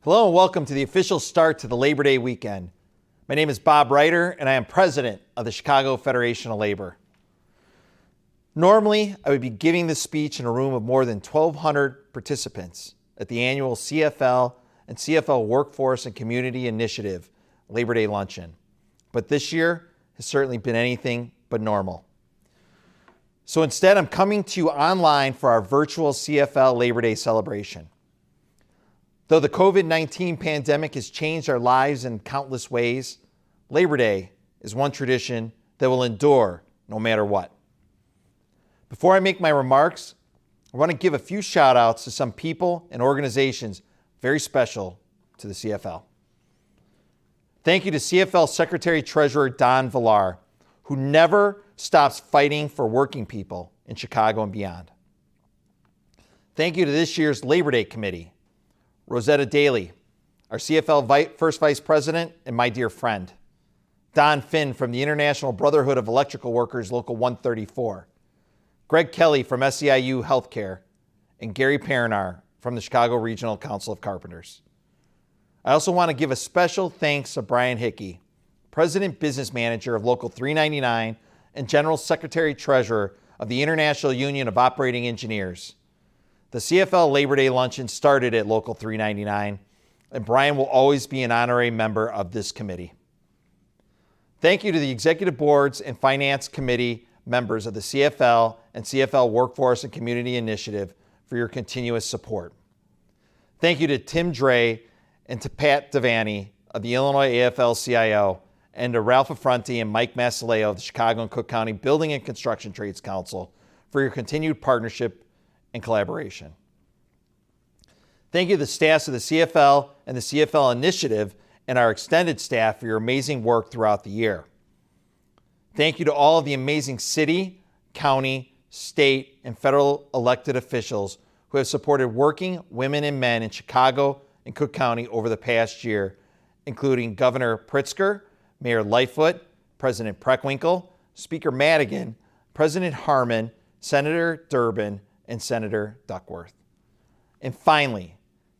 Hello and welcome to the official start to the Labor Day weekend. My name is Bob Reiter and I am president of the Chicago Federation of Labor. Normally, I would be giving this speech in a room of more than 1,200 participants at the annual CFL and CFL Workforce and Community Initiative Labor Day Luncheon. But this year has certainly been anything but normal. So instead, I'm coming to you online for our virtual CFL Labor Day celebration. Though the COVID-19 pandemic has changed our lives in countless ways, Labor Day is one tradition that will endure no matter what. Before I make my remarks, I want to give a few shout outs to some people and organizations very special to the CFL. Thank you to CFL Secretary Treasurer Don Villar, who never stops fighting for working people in Chicago and beyond. Thank you to this year's Labor Day Committee, Rosetta Daly, our CFL First Vice President and my dear friend, Don Finn from the International Brotherhood of Electrical Workers, Local 134, Greg Kelly from SEIU Healthcare, and Gary Perinar from the Chicago Regional Council of Carpenters. I also want to give a special thanks to Brian Hickey, President Business Manager of Local 399 and General Secretary Treasurer of the International Union of Operating Engineers. The CFL Labor Day Luncheon started at Local 399, and Brian will always be an honorary member of this committee. Thank you to the Executive Boards and Finance Committee members of the CFL and CFL Workforce and Community Initiative for your continuous support. Thank you to Tim Dre and to Pat Devaney of the Illinois AFL-CIO and to Ralph Affronti and Mike Masaleo of the Chicago and Cook County Building and Construction Trades Council for your continued partnership and collaboration. Thank you to the staffs of the CFL and the CFL Initiative and our extended staff for your amazing work throughout the year. Thank you to all of the amazing city, county, state, and federal elected officials who have supported working women and men in Chicago and Cook County over the past year, including Governor Pritzker, Mayor Lightfoot, President Preckwinkle, Speaker Madigan, President Harmon, Senator Durbin, and Senator Duckworth. And finally,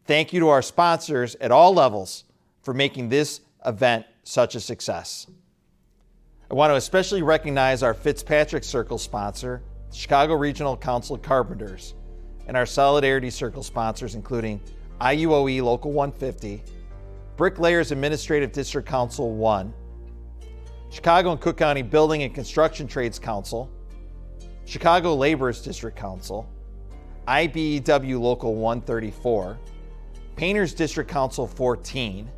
thank you to our sponsors at all levels for making this event such a success. I want to especially recognize our Fitzpatrick Circle sponsor, Chicago Regional Council of Carpenters, and our Solidarity Circle sponsors, including IUOE Local 150, Bricklayers Administrative District Council 1, Chicago and Cook County Building and Construction Trades Council, Chicago Laborers District Council, IBEW Local 134, Painters District Council 14,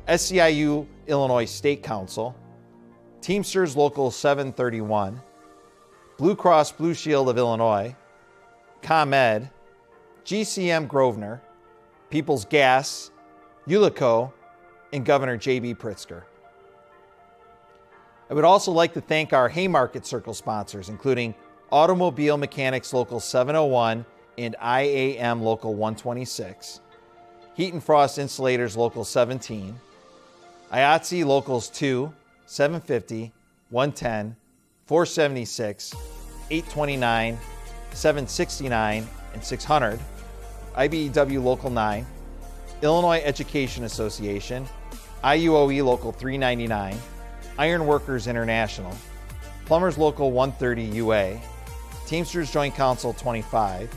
SEIU Illinois State Council, Teamsters Local 731, Blue Cross Blue Shield of Illinois, ComEd, GCM Grosvenor, People's Gas, Ulico, and Governor J.B. Pritzker. I would also like to thank our Haymarket Circle sponsors, including Automobile Mechanics Local 701 and IAM Local 126, Heat and Frost Insulators Local 17, IATSE Locals 2, 750, 110, 476, 829, 769, and 600, IBEW Local 9, Illinois Education Association, IUOE Local 399, Iron Workers International, Plumbers Local 130 UA, Teamsters Joint Council 25,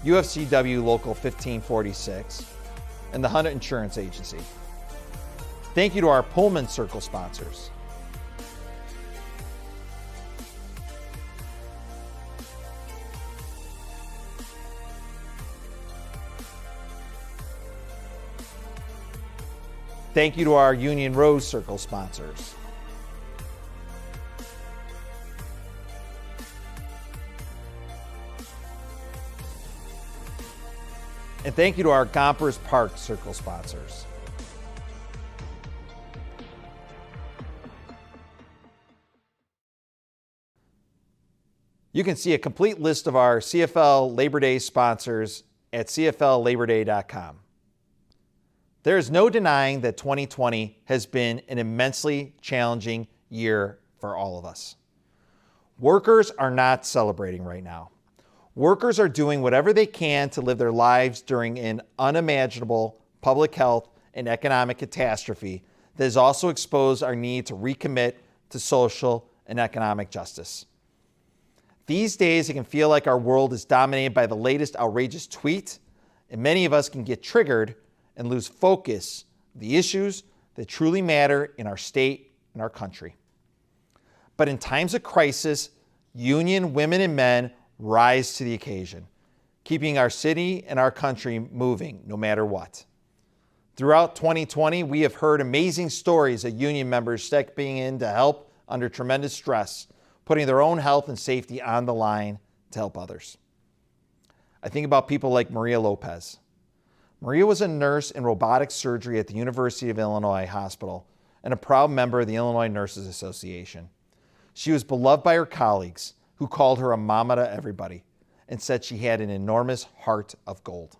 UFCW Local 1546, and the Hunt Insurance Agency. Thank you to our Pullman Circle sponsors. Thank you to our Union Rose Circle sponsors. And thank you to our Gompers Park Circle sponsors. You can see a complete list of our CFL Labor Day sponsors at cflLaborDay.com. There is no denying that 2020 has been an immensely challenging year for all of us. Workers are not celebrating right now. Workers are doing whatever they can to live their lives during an unimaginable public health and economic catastrophe that has also exposed our need to recommit to social and economic justice. These days, it can feel like our world is dominated by the latest outrageous tweet, and many of us can get triggered and lose focus of the issues that truly matter in our state and our country. But in times of crisis, union women and men rise to the occasion, keeping our city and our country moving no matter what. Throughout 2020, we have heard amazing stories of union members stepping in to help under tremendous stress, putting their own health and safety on the line to help others. I think about people like Maria Lopez. Maria was a nurse in robotic surgery at the University of Illinois Hospital and a proud member of the Illinois Nurses Association. She was beloved by her colleagues, who called her a mama to everybody and said she had an enormous heart of gold.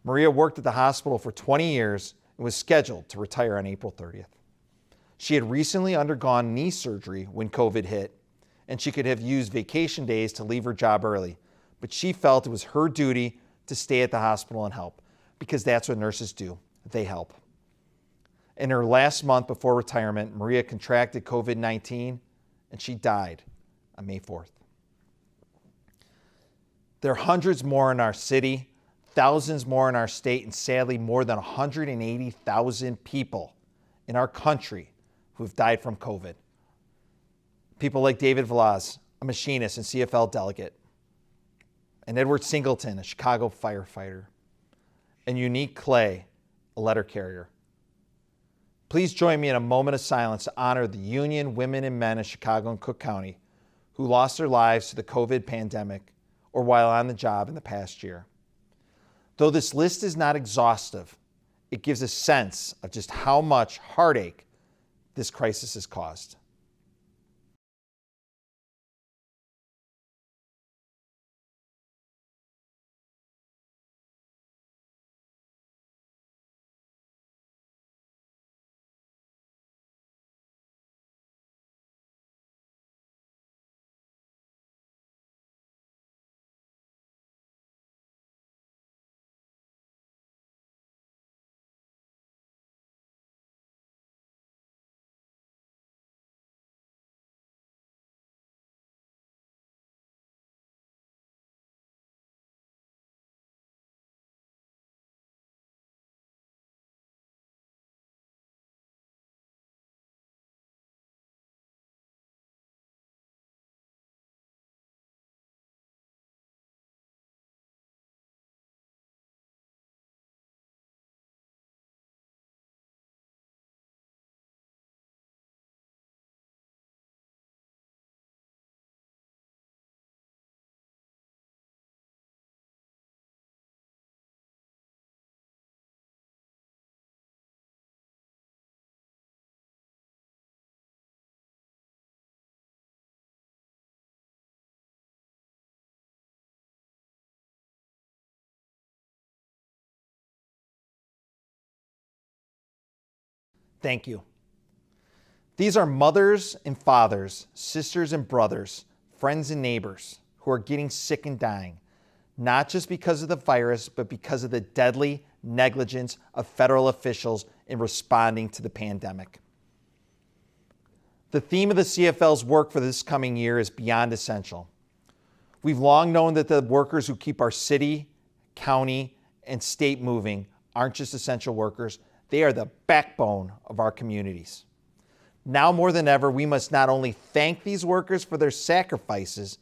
Maria worked at the hospital for 20 years and was scheduled to retire on April 30th. She had recently undergone knee surgery when COVID hit, and she could have used vacation days to leave her job early, but she felt it was her duty to stay at the hospital and help, because that's what nurses do. They help. In her last month before retirement, Maria contracted COVID-19, and she died on May 4th. There are hundreds more in our city, thousands more in our state, and sadly more than 180,000 people in our country who have died from COVID. People like David Velaz, a machinist and CFL delegate, and Edward Singleton, a Chicago firefighter, and Unique Clay, a letter carrier. Please join me in a moment of silence to honor the union women and men of Chicago and Cook County who lost their lives to the COVID pandemic or while on the job in the past year. Though this list is not exhaustive, it gives a sense of just how much heartache this crisis has caused. Thank you. These are mothers and fathers, sisters and brothers, friends and neighbors who are getting sick and dying, not just because of the virus, but because of the deadly negligence of federal officials in responding to the pandemic. The theme of the CFL's work for this coming year is beyond essential. We've long known that the workers who keep our city, county, and state moving aren't just essential workers, they are the backbone of our communities. Now more than ever, we must not only thank these workers for their sacrifices,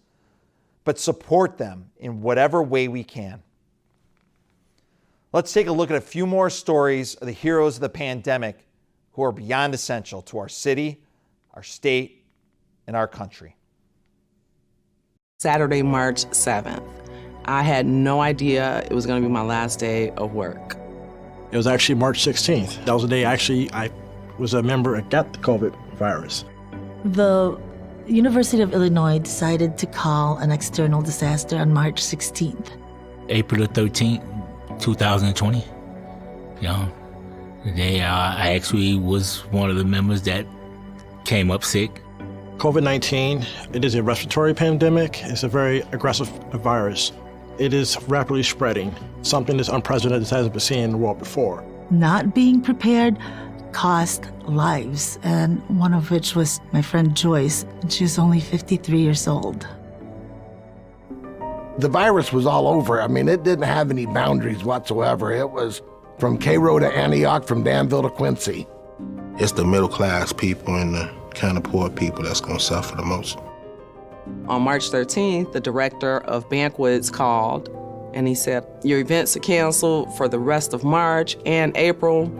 but support them in whatever way we can. Let's take a look at a few more stories of the heroes of the pandemic who are beyond essential to our city, our state, and our country. Saturday, March 7th. I had no idea it was going to be my last day of work. It was actually March 16th. That was the day I was a member that got the COVID virus. The University of Illinois decided to call an external disaster on March 16th. April 13th, 2020. The day I actually was one of the members that came up sick. COVID-19, it is a respiratory pandemic. It's a very aggressive virus. It is rapidly spreading, something that's unprecedented that hasn't been seen in the world before. Not being prepared cost lives, and one of which was my friend Joyce. She was only 53 years old. The virus was all over. I mean, it didn't have any boundaries whatsoever. It was from Cairo to Antioch, from Danville to Quincy. It's the middle class people and the kind of poor people that's going to suffer the most. On March 13th, the director of banquets called and he said, your events are canceled for the rest of March and April.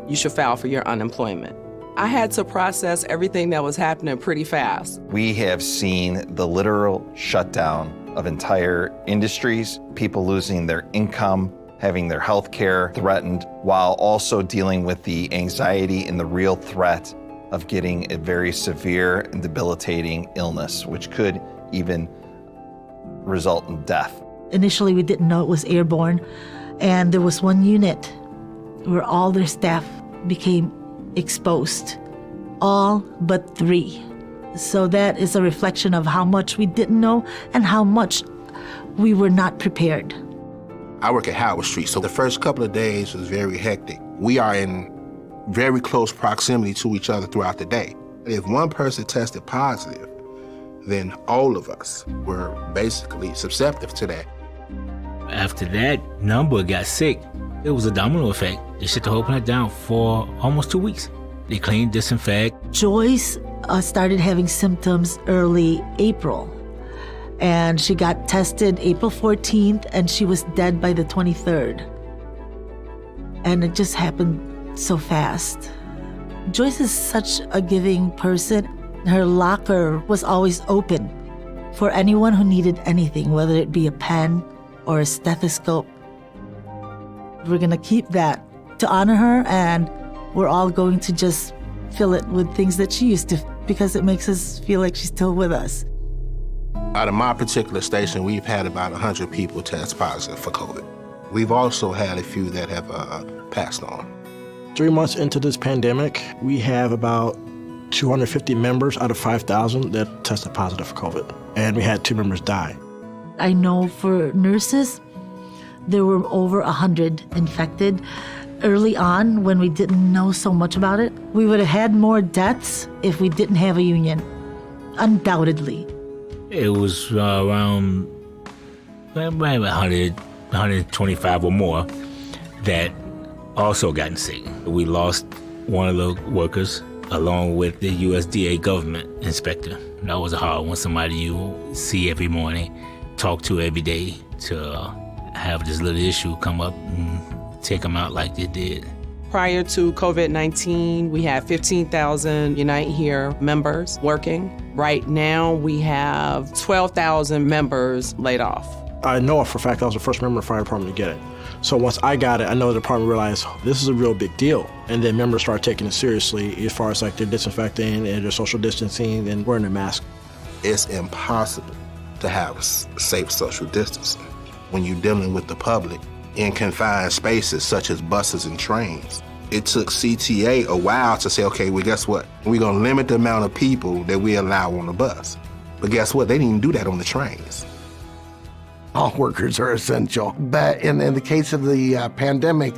You should file for your unemployment. I had to process everything that was happening pretty fast. We have seen the literal shutdown of entire industries, people losing their income, having their health care threatened, while also dealing with the anxiety and the real threat of getting a very severe and debilitating illness, which could even result in death. Initially, we didn't know it was airborne, and there was one unit where all their staff became exposed, all but 3. So that is a reflection of how much we didn't know and how much we were not prepared. I work at Howard Street, so the first couple of days was very hectic. We are in very close proximity to each other throughout the day. If one person tested positive, then all of us were basically susceptible to that. After that number got sick, it was a domino effect. They shut the whole plant down for almost 2 weeks. They cleaned, disinfect. Joyce started having symptoms early April, and she got tested April 14th, and she was dead by the 23rd. And it just happened so fast. Joyce is such a giving person. Her locker was always open for anyone who needed anything, whether it be a pen or a stethoscope. We're gonna keep that to honor her, and we're all going to just fill it with things that she used to, because it makes us feel like she's still with us. Out of my particular station, we've had about 100 people test positive for COVID. We've also had a few that have passed on. 3 months into this pandemic, we have about 250 members out of 5,000 that tested positive for COVID, and we had 2 members die. I know for nurses, there were over 100 infected. Early on, when we didn't know so much about it, we would have had more deaths if we didn't have a union, undoubtedly. It was around 100, 125 or more that also gotten sick. We lost one of the workers along with the USDA government inspector. That was a hard one, somebody you see every morning, talk to every day, to have this little issue come up and take them out like they did. Prior to COVID-19, we had 15,000 Unite Here members working. Right now, we have 12,000 members laid off. I know for a fact I was the first member of the fire department to get it. So once I got it, I know the department realized this is a real big deal. And then members started taking it seriously as far as like their disinfecting and their social distancing and wearing their mask. It's impossible to have safe social distancing when you're dealing with the public in confined spaces such as buses and trains. It took CTA a while to say, okay, well, guess what? We're going to limit the amount of people that we allow on the bus. But guess what? They didn't even do that on the trains. All workers are essential. But in the case of the pandemic,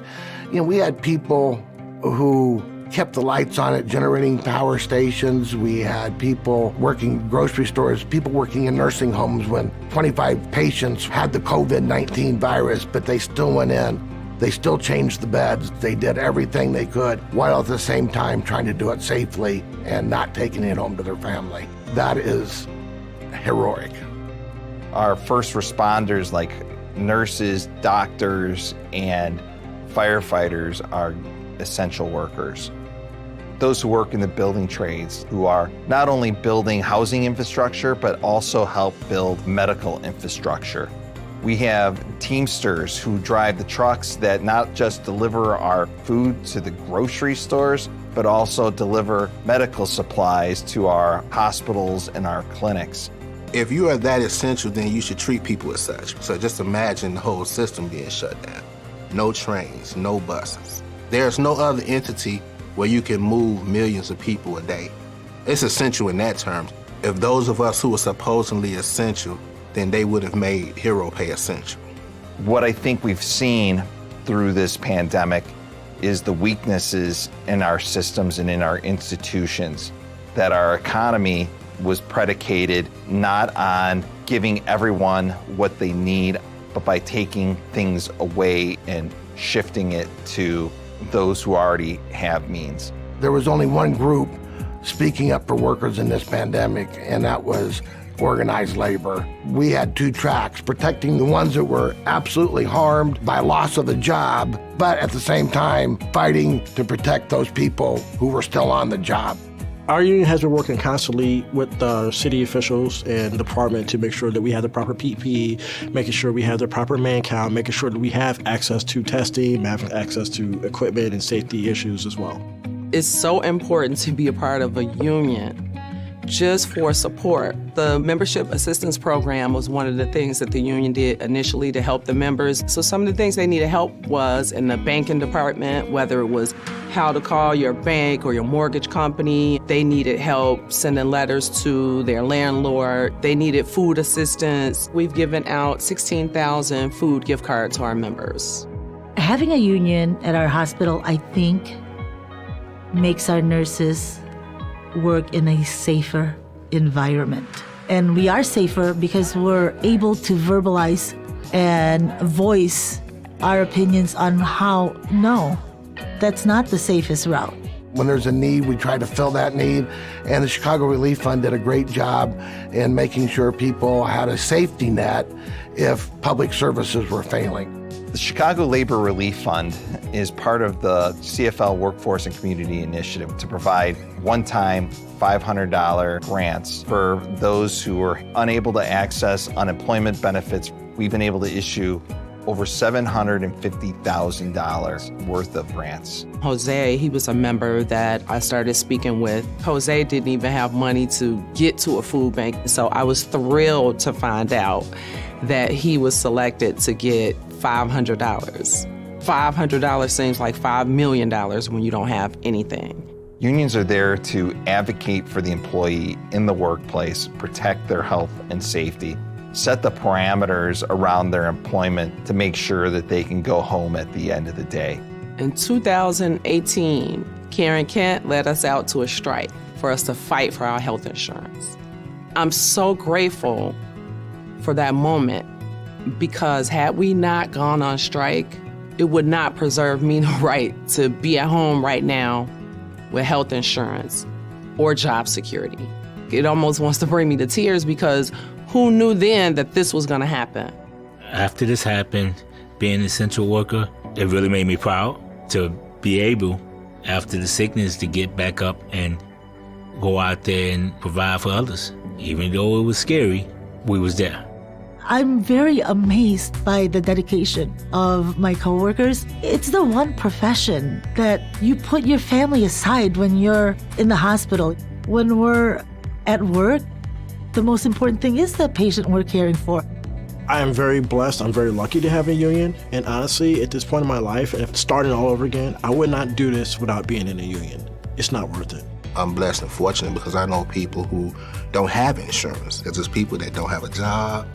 we had people who kept the lights on at generating power stations. We had people working grocery stores, people working in nursing homes when 25 patients had the COVID-19 virus, but they still went in. They still changed the beds. They did everything they could while at the same time trying to do it safely and not taking it home to their family. That is heroic. Our first responders, like nurses, doctors, and firefighters, are essential workers. Those who work in the building trades, who are not only building housing infrastructure, but also help build medical infrastructure. We have Teamsters who drive the trucks that not just deliver our food to the grocery stores, but also deliver medical supplies to our hospitals and our clinics. If you are that essential, then you should treat people as such. So just imagine the whole system being shut down. No trains, no buses. There's no other entity where you can move millions of people a day. It's essential in that terms. If those of us who are supposedly essential then they would have made hero pay essential. What I think we've seen through this pandemic is the weaknesses in our systems and in our institutions, that our economy was predicated not on giving everyone what they need, but by taking things away and shifting it to those who already have means. There was only one group speaking up for workers in this pandemic, and that was organized labor. We had two tracks, protecting the ones that were absolutely harmed by loss of the job, but at the same time, fighting to protect those people who were still on the job. Our union has been working constantly with the city officials and department to make sure that we have the proper PPE, making sure we have the proper man count, making sure that we have access to testing, have access to equipment and safety issues as well. It's so important to be a part of a union just for support. The membership assistance program was one of the things that the union did initially to help the members. So some of the things they needed help was in the banking department, whether it was how to call your bank or your mortgage company. They needed help sending letters to their landlord. They needed food assistance. We've given out 16,000 food gift cards to our members. Having a union at our hospital, I think, makes our nurses work in a safer environment. And we are safer because we're able to verbalize and voice our opinions on how, no, that's not the safest route. When there's a need, we try to fill that need, and the Chicago Relief Fund did a great job in making sure people had a safety net if public services were failing. The Chicago Labor Relief Fund is part of the CFL Workforce and Community Initiative to provide one-time $500 grants for those who are unable to access unemployment benefits. We've been able to issue over $750,000 worth of grants. Jose, he was a member that I started speaking with. Jose didn't even have money to get to a food bank, so I was thrilled to find out that he was selected to get $500. $500 seems like $5 million when you don't have anything. Unions are there to advocate for the employee in the workplace, protect their health and safety, set the parameters around their employment to make sure that they can go home at the end of the day. In 2018, Karen Kent led us out to a strike for us to fight for our health insurance. I'm so grateful for that moment, because had we not gone on strike, it would not preserve me the right to be at home right now with health insurance or job security. It almost wants to bring me to tears, because who knew then that this was gonna happen? After this happened, being an essential worker, it really made me proud to be able, after the sickness, to get back up and go out there and provide for others. Even though it was scary, we was there. I'm very amazed by the dedication of my coworkers. It's the one profession that you put your family aside when you're in the hospital. When we're at work, the most important thing is the patient we're caring for. I am very blessed. I'm very lucky to have a union. And honestly, at this point in my life, if starting all over again, I would not do this without being in a union. It's not worth it. I'm blessed and fortunate because I know people who don't have insurance. There's people that don't have a job.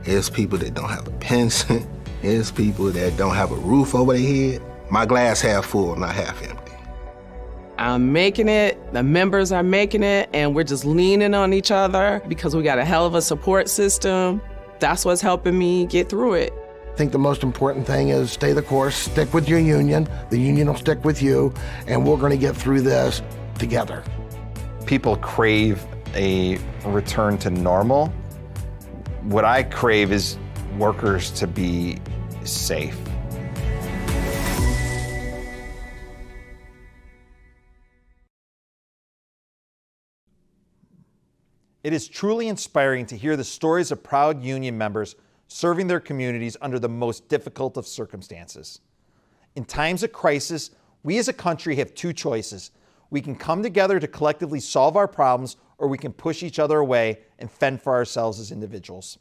There's people that don't have a pension. There's people that don't have a roof over their head. My glass half full, not half empty. I'm making it, the members are making it, and we're just leaning on each other because we got a hell of a support system. That's what's helping me get through it. I think the most important thing is stay the course, stick with your union, the union will stick with you, and we're gonna get through this together. People crave a return to normal. What I crave is workers to be safe. It is truly inspiring to hear the stories of proud union members serving their communities under the most difficult of circumstances. In times of crisis, we as a country have two choices. We can come together to collectively solve our problems, or we can push each other away and fend for ourselves as individuals.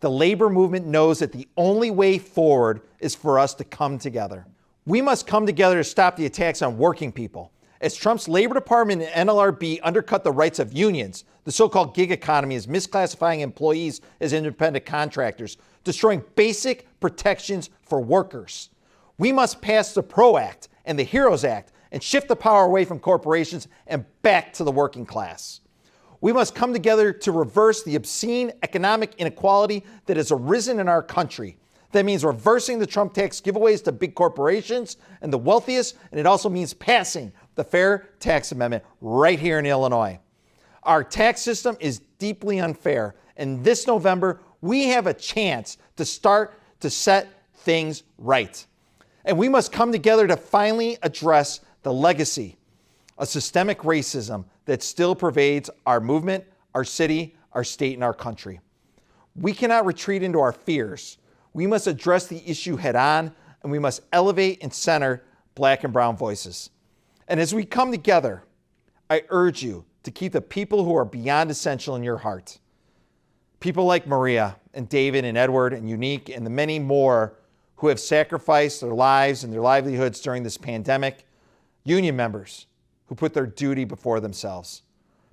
The labor movement knows that the only way forward is for us to come together. We must come together to stop the attacks on working people As Trump's Labor Department and NLRB undercut the rights of unions, the so-called gig economy is misclassifying employees as independent contractors, destroying basic protections for workers. We must pass the PRO Act and the HEROES Act and shift the power away from corporations and back to the working class. We must come together to reverse the obscene economic inequality that has arisen in our country. That means reversing the Trump tax giveaways to big corporations and the wealthiest, and it also means passing the Fair Tax Amendment right here in Illinois. Our tax system is deeply unfair, and this November, we have a chance to start to set things right. And we must come together to finally address the legacy of systemic racism that still pervades our movement, our city, our state, and our country. We cannot retreat into our fears. We must address the issue head on, and we must elevate and center Black and brown voices. And as we come together, I urge you to keep the people who are beyond essential in your heart. People like Maria and David and Edward and Unique and the many more who have sacrificed their lives and their livelihoods during this pandemic. Union members who put their duty before themselves.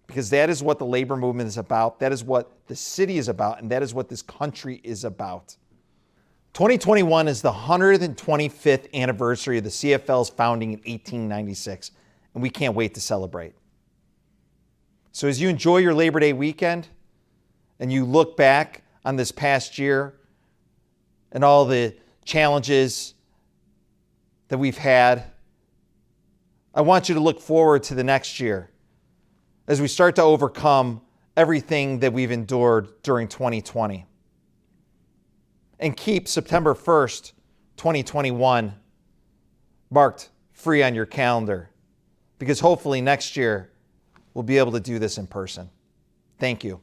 Because that is what the labor movement is about. That is what the city is about. And that is what this country is about. 2021 is the 125th anniversary of the CFL's founding in 1896, and we can't wait to celebrate. So as you enjoy your Labor Day weekend and you look back on this past year and all the challenges that we've had, I want you to look forward to the next year as we start to overcome everything that we've endured during 2020. And keep September 1st, 2021 marked free on your calendar, because hopefully next year we'll be able to do this in person. Thank you.